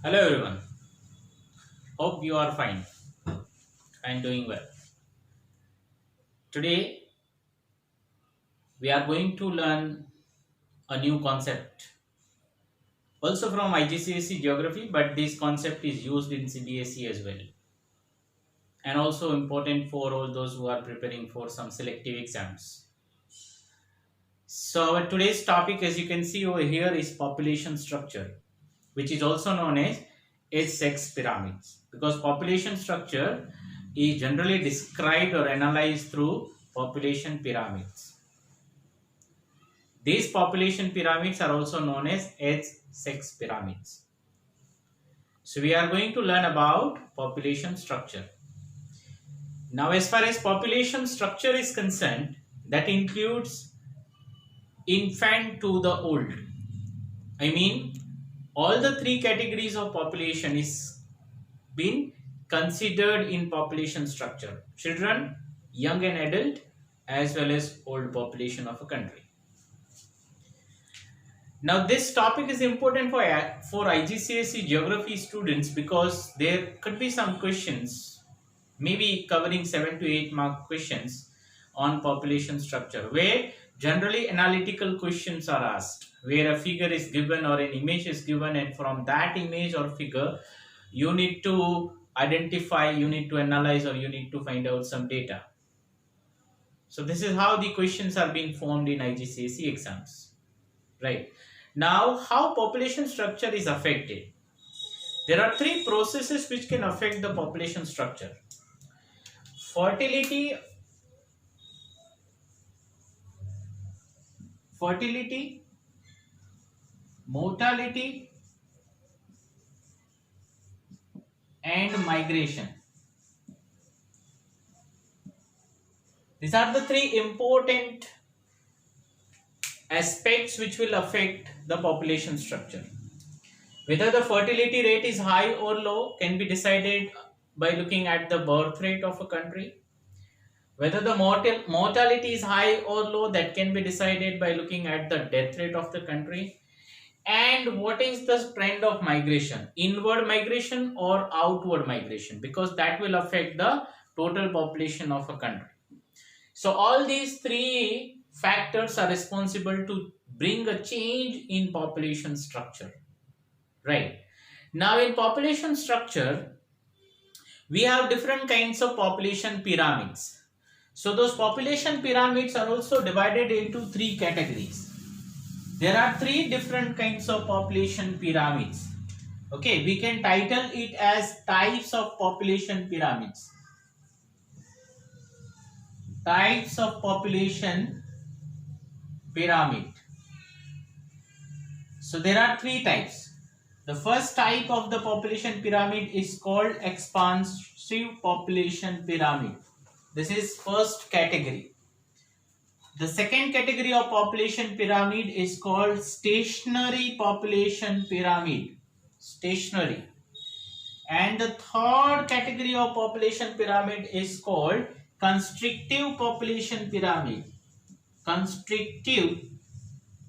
Hello everyone. Hope you are fine and doing well. Today we are going to learn a new concept also from IGCSE geography, but this concept is used in CBSE as well and also important for all those who are preparing for some selective exams. So our today's topic, as you can see over here, is population structure, which is also known as H-sex pyramids, because population structure is generally described or analyzed through population pyramids. These population pyramids are also known as H-sex pyramids. So we are going to learn about population structure. Now, as far as population structure is concerned, that includes infant to the old. I mean, all the three categories of population is been considered in population structure: children, young and adult, as well as old population of a country. Now this topic is important for IGCSE geography students because there could be some questions, maybe covering 7 to 8 mark questions on population structure, where generally analytical questions are asked, where a figure is given or an image is given, and from that image or figure you need to identify, you need to analyze, or you need to find out some data. So this is how the questions are being formed in IGCSE exams, right? Now, how population structure is affected? There are three processes which can affect the population structure: fertility, mortality, and migration. These are the three important aspects which will affect the population structure. Whether the fertility rate is high or low can be decided by looking at the birth rate of a country. Whether the mortality is high or low, that can be decided by looking at the death rate of the country. And what is the trend of migration, inward migration or outward migration, because that will affect the total population of a country. So all these three factors are responsible to bring a change in population structure, right? Now in population structure, we have different kinds of population pyramids. So those population pyramids are also divided into three categories. There are three different kinds of population pyramids. Okay, we can title it as types of population pyramids. Types of population pyramid. So there are three types. The first type of the population pyramid is called expansive population pyramid. This is first category. The second category of population pyramid is called stationary population pyramid. Stationary. And the third category of population pyramid is called constrictive population pyramid. Constrictive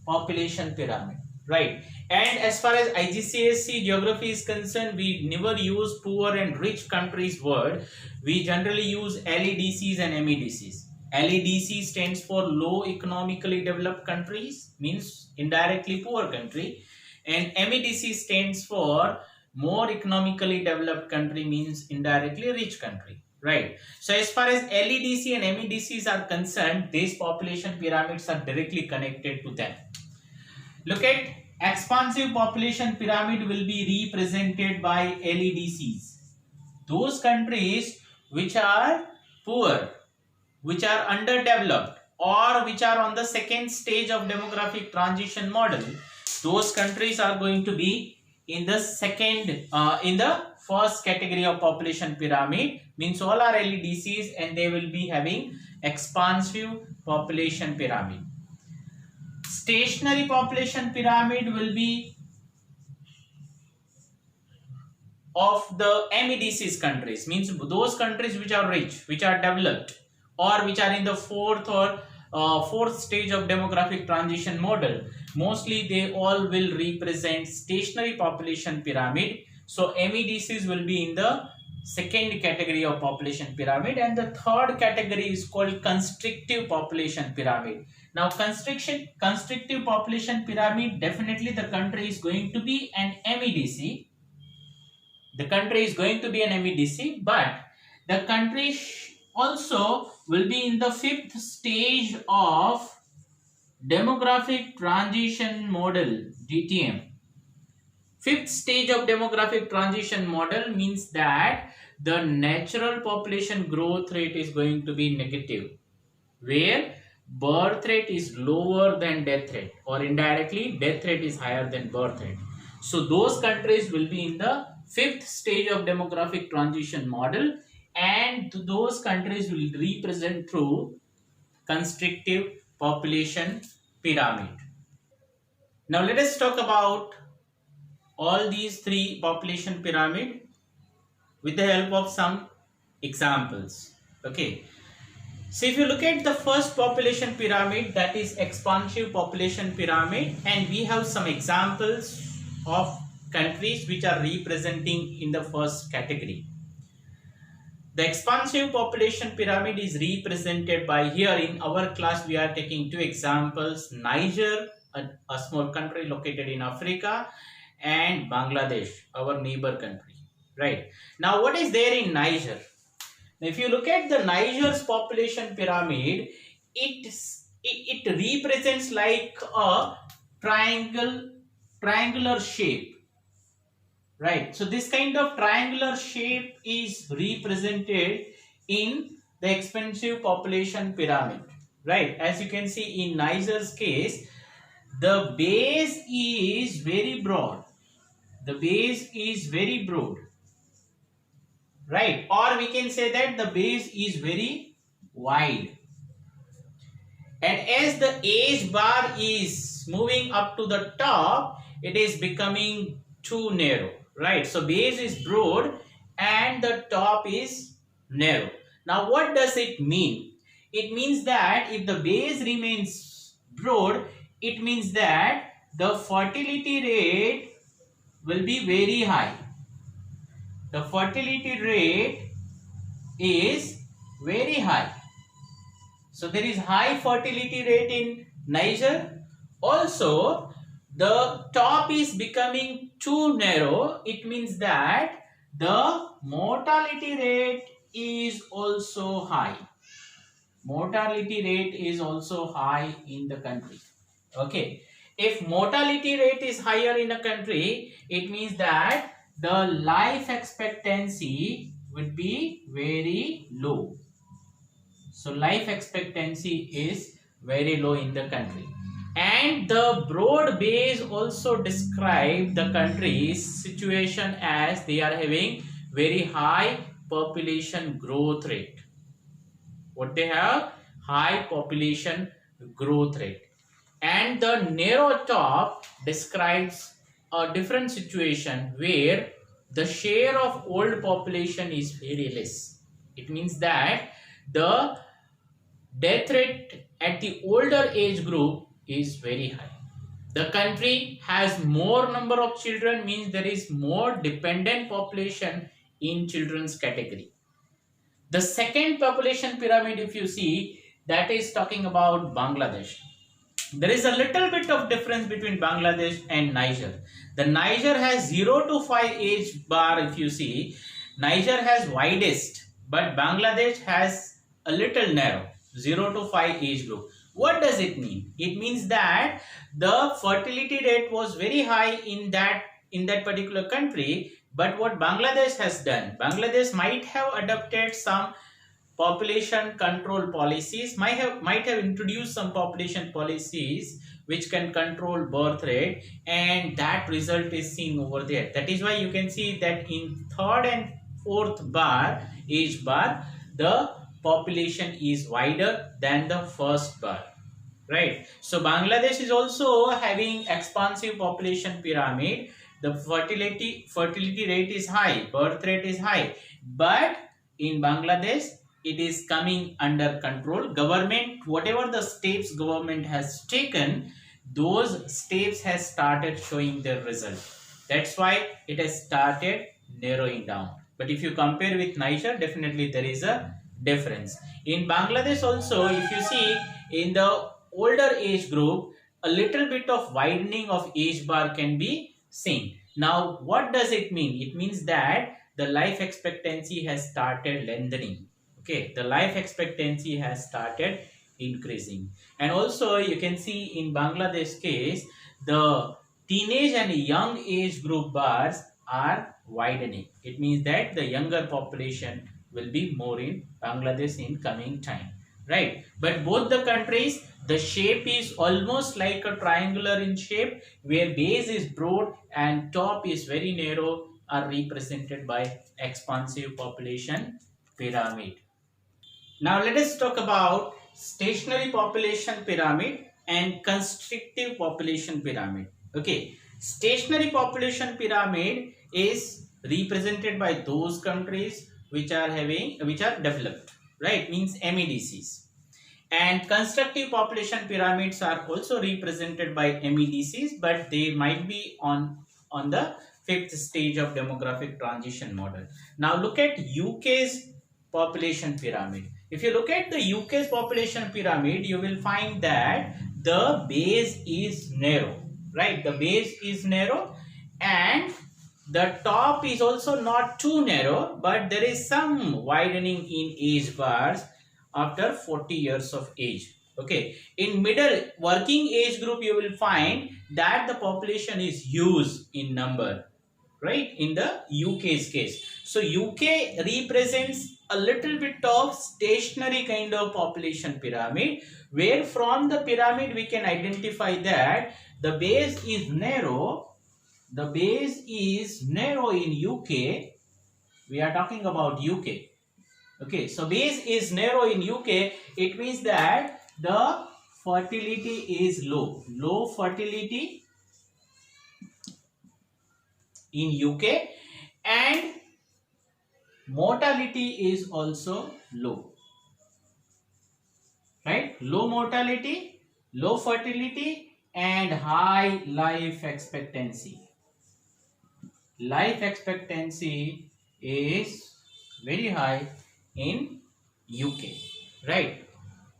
population pyramid. Right. And as far as IGCSE geography is concerned, we never use poor and rich countries word. We generally use LEDCs and MEDCs. LEDC stands for low economically developed countries, means indirectly poor country, and MEDC stands for more economically developed country, means indirectly rich country, right? So as far as LEDC and MEDCs are concerned, these population pyramids are directly connected to them. Look at expansive population pyramid will be represented by LEDCs. Those countries which are poor, which are underdeveloped, or which are on the second stage of demographic transition model, those countries are going to be in the first category of population pyramid, means all are LEDCs, and they will be having expansive population pyramid. Stationary population pyramid will be of the MEDCs countries, means those countries which are rich, which are developed, or which are in the fourth stage of demographic transition model. Mostly they all will represent stationary population pyramid. So MEDCs will be in the second category of population pyramid, and the third category is called constrictive population pyramid. Now constrictive population pyramid, definitely the country is going to be an MEDC. The country is going to be an MEDC, but the country also will be in the fifth stage of demographic transition model, DTM. Fifth stage of demographic transition model means that the natural population growth rate is going to be negative, where birth rate is lower than death rate, or indirectly death rate is higher than birth rate. So those countries will be in the fifth stage of demographic transition model, and those countries will represent through constrictive population pyramid. Now let us talk about all these three population pyramid with the help of some examples. Okay. So if you look at the first population pyramid, that is expansive population pyramid, and we have some examples of countries which are representing in the first category. The expansive population pyramid is represented by, here in our class we are taking two examples: Niger, a small country located in Africa, and Bangladesh, our neighbor country. Right. Now what is there in Niger? If you look at the Niger's population pyramid, it represents like a triangular shape, right? So this kind of triangular shape is represented in the expansive population pyramid, right? As you can see in Niger's case, the base is very broad. The base is very broad. Right, or we can say that the base is very wide, and as the edge bar is moving up to the top, it is becoming too narrow, right? So base is broad and the top is narrow. Now what does it mean? It means that if the base remains broad, it means that the fertility rate will be very high. The fertility rate is very high. So there is high fertility rate in Niger. Also, the top is becoming too narrow. It means that the mortality rate is also high. Mortality rate is also high in the country. Okay. If mortality rate is higher in a country, it means that the life expectancy would be very low. So life expectancy is very low in the country. And the broad base also describe the country's situation as they are having very high population growth rate. What they have? High population growth rate. And the narrow top describes a different situation where the share of old population is very less. It means that the death rate at the older age group is very high. The country has more number of children, means there is more dependent population in children's category. The second population pyramid, if you see, that is talking about Bangladesh. There is a little bit of difference between Bangladesh and Niger. The Niger has 0 to 5 age bar. If you see, Niger has widest, but Bangladesh has a little narrow, 0 to 5 age group. What does it mean? It means that the fertility rate was very high in that particular country, but what Bangladesh has done, Bangladesh might have adopted some population control policies, might have introduced some population policies which can control birth rate, and that result is seen over there. That is why you can see that in third and fourth bar, age bar, the population is wider than the first bar, right? So Bangladesh is also having expansive population pyramid. The fertility rate is high, birth rate is high, but in Bangladesh it is coming under control. Government, whatever the steps government has taken, those steps has started showing their result. That's why it has started narrowing down. But if you compare with Niger, definitely there is a difference. In Bangladesh also, if you see in the older age group, a little bit of widening of age bar can be seen. Now, what does it mean? It means that the life expectancy has started lengthening. Okay, the life expectancy has started increasing. And also you can see in Bangladesh case, the teenage and young age group bars are widening. It means that the younger population will be more in Bangladesh in coming time, right? But both the countries, the shape is almost like a triangular in shape, where base is broad and top is very narrow, are represented by expansive population pyramid. Now let us talk about stationary population pyramid and constrictive population pyramid. Okay, stationary population pyramid is represented by those countries which are developed, right? Means MEDCs. And constructive population pyramids are also represented by MEDCs, but they might be on the fifth stage of demographic transition model. Now look at UK's population pyramid. If you look at the UK's population pyramid, you will find that the base is narrow, right? The base is narrow and the top is also not too narrow, but there is some widening in age bars after 40 years of age. Okay, in middle working age group, you will find that the population is huge in number, right? In the UK's case. So UK represents a little bit of stationary kind of population pyramid, where from the pyramid we can identify that the base is narrow. The base is narrow in UK. We are talking about UK. Okay, so base is narrow in UK. It means that the fertility is low. Low fertility in UK, and mortality is also low, right? Low mortality, low fertility, and high life expectancy. Life expectancy is very high in UK, right?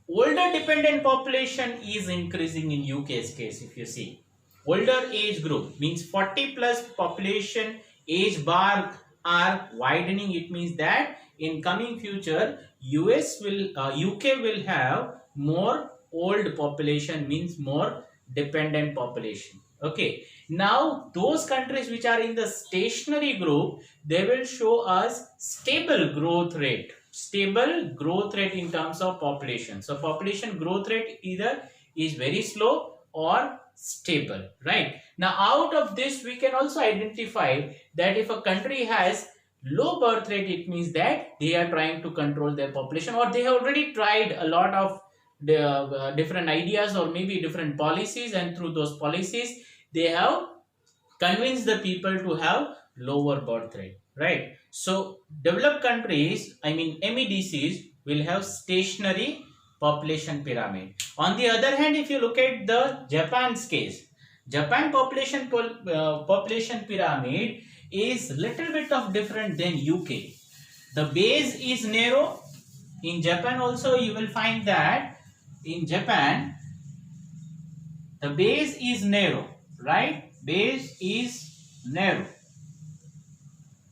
Older dependent population is increasing in UK's case. If you see, older age group means 40 plus population age bar are widening. It means that in coming future UK will have more old population, means more dependent population. Okay, now those countries which are in the stationary group, they will show us stable growth rate in terms of population. So population growth rate either is very slow or stable, right? Now out of this we can also identify that if a country has low birth rate, it means that they are trying to control their population, or they have already tried a lot of the different ideas or maybe different policies, and through those policies they have convinced the people to have lower birth rate, right? So developed countries, I mean MEDCs, will have stationary population pyramid. On the other hand, if you look at the Japan's case, Japan population pyramid is little bit of different than UK. The base is narrow. In Japan also you will find that in Japan the base is narrow, right? Base is narrow.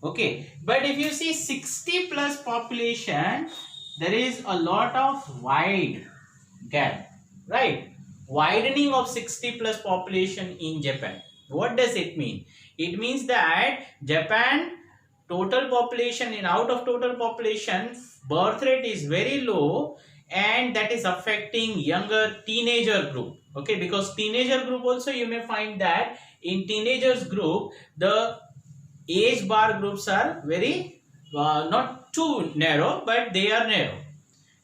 Okay, but if you see 60 plus population, there is a lot of wide gap, right? Widening of 60 plus population in Japan. What does it mean? It means that Japan total population, in out of total population, birth rate is very low, and that is affecting younger teenager group. Okay, because teenager group also you may find that in teenagers group the age bar groups are very not too narrow, but they are narrow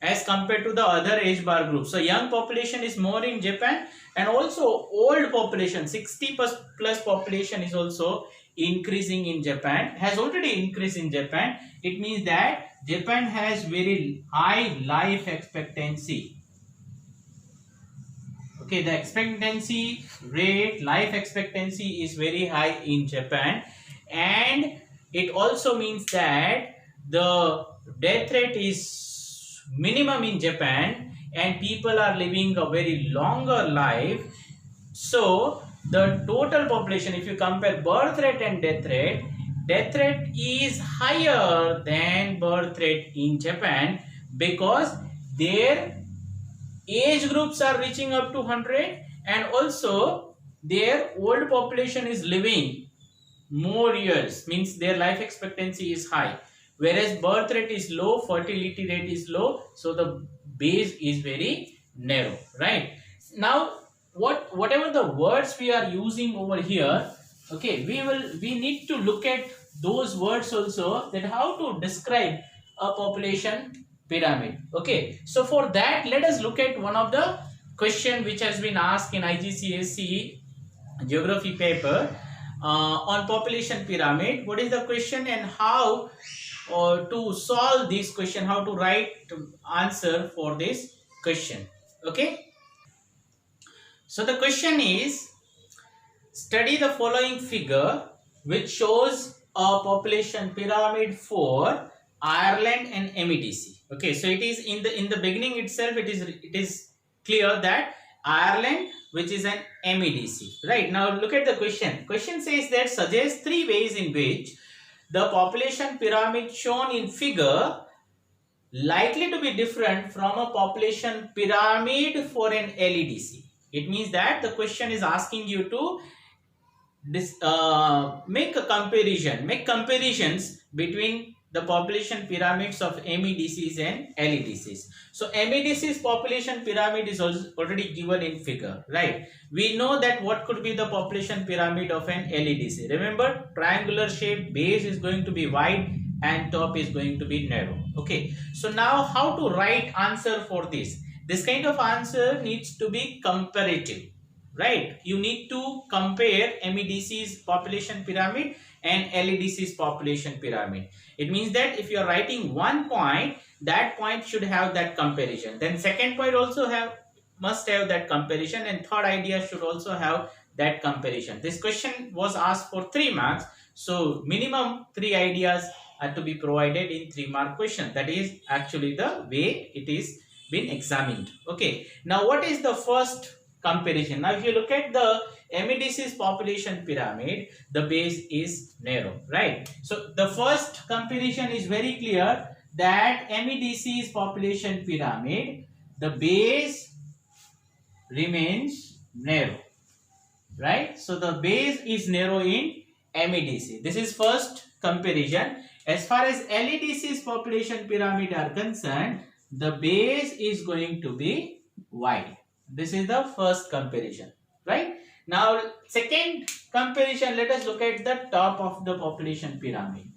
as compared to the other age bar groups. So young population is more in Japan, and also old population 60 plus population is also increasing in Japan, has already increased in Japan. It means that Japan has very high life expectancy. Okay, the expectancy rate, life expectancy is very high in Japan, and it also means that the death rate is minimum in Japan, and people are living a very longer life. So the total population, if you compare birth rate and death rate is higher than birth rate in Japan, because their age groups are reaching up to 100, and also their old population is living more years, means their life expectancy is high, whereas birth rate is low, fertility rate is low, so the base is very narrow, right? Now whatever the words we are using over here, okay, we need to look at those words also, that how to describe a population pyramid. Okay, so for that, let us look at one of the question which has been asked in IGCSE geography paper on population pyramid. What is the question and how to solve this question, how to write answer for this question. Okay, so the question is, study the following figure which shows a population pyramid for Ireland and MEDC. Okay, so it is in the beginning itself, it is clear that Ireland, which is an MEDC. Right, now look at the question. Question says that suggest 3 ways in which the population pyramid shown in figure likely to be different from a population pyramid for an LEDC. It means that the question is asking you to make comparisons between the population pyramids of MEDCs and LEDCs. So MEDC's population pyramid is already given in figure, right? We know that what could be the population pyramid of an LEDC. Remember, triangular shape, base is going to be wide and top is going to be narrow. Okay, so now how to write answer for this? This kind of answer needs to be comparative, right? You need to compare MEDC's population pyramid and LEDC's population pyramid. It means that if you are writing one point, that point should have that comparison. Then second point also must have that comparison, and third idea should also have that comparison. This question was asked for 3 marks, so minimum 3 ideas are to be provided in 3-mark question. That is actually the way it is been examined. Okay, now what is the first comparison? Now if you look at the MEDC's population pyramid, the base is narrow, right? So the first comparison is very clear, that MEDC's population pyramid, the base remains narrow, right? So the base is narrow in MEDC. This is first comparison. As far as LEDC's population pyramid are concerned, the base is going to be wide. This is the first comparison, right? Now second comparison, let us look at the top of the population pyramid.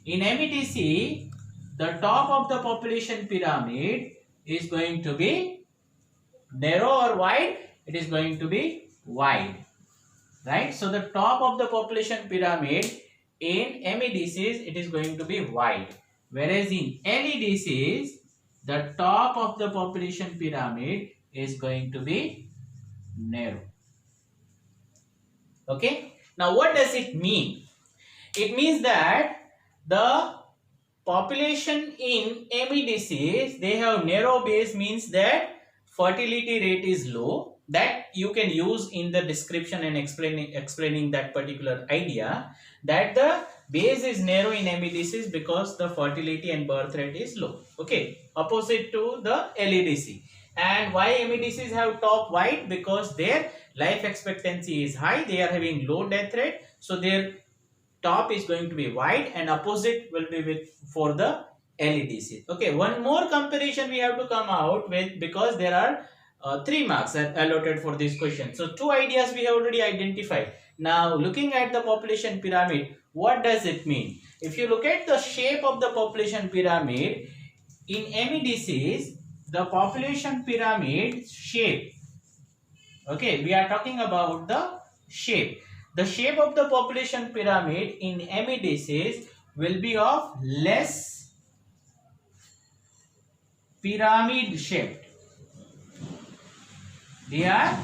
In MEDC, the top of the population pyramid is going to be narrow or wide? It is going to be wide, right? So the top of the population pyramid in MEDCs, it is going to be wide, whereas in LEDCs, the top of the population pyramid is going to be narrow. Okay, now what does it mean? It means that the population in MEDCs, they have narrow base, means that fertility rate is low. That you can use in the description and explaining that particular idea, that the base is narrow in MEDCs because the fertility and birth rate is low. Okay, opposite to the LEDC. And why MEDCs have top wide? Because their life expectancy is high, they are having low death rate, so their top is going to be wide, and opposite will be for the LEDC. Okay, one more comparison we have to come out with, because there are 3 marks allotted for this question. So 2 ideas we have already identified. Now looking at the population pyramid, what does it mean? If you look at the shape of the population pyramid in MEDCs, the population pyramid shape, okay, we are talking about the shape. The shape of the population pyramid in MEDCs will be of less pyramid shaped. They are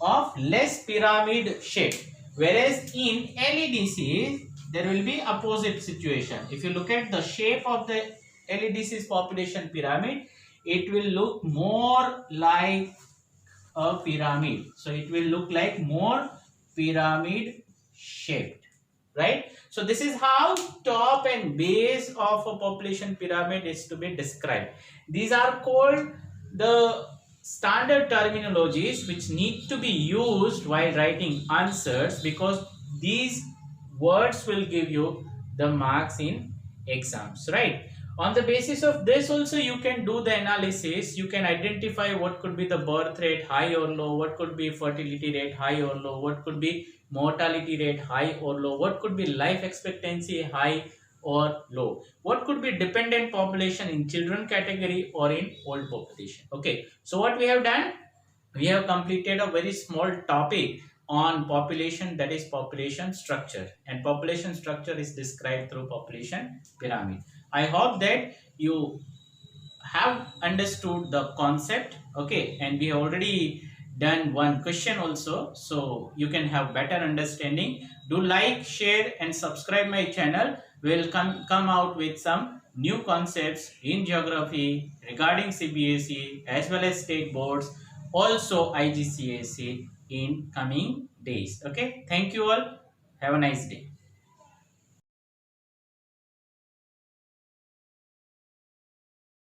of less pyramid shape. Whereas in LEDCs, there will be opposite situation. If you look at the shape of the LEDC's population pyramid, it will look more like a pyramid. So it will look like more pyramid shaped, right? So this is how top and base of a population pyramid is to be described. These are called the standard terminologies which need to be used while writing answers, because these words will give you the marks in exams, right? On the basis of this also you can do the analysis. You can identify what could be the birth rate high or low, what could be fertility rate high or low, what could be mortality rate high or low, what could be life expectancy high or low, what could be dependent population in children category or in old population. Okay, so what we have done, we have completed a very small topic on population, that is population structure, and population structure is described through population pyramid. I hope that you have understood the concept. Okay, and we have already done one question also, so you can have better understanding. Do like, share and subscribe my channel. We'll come out with some new concepts in geography regarding CBSE as well as state boards, also IGCSE, in coming days. Okay, thank you all, have a nice day.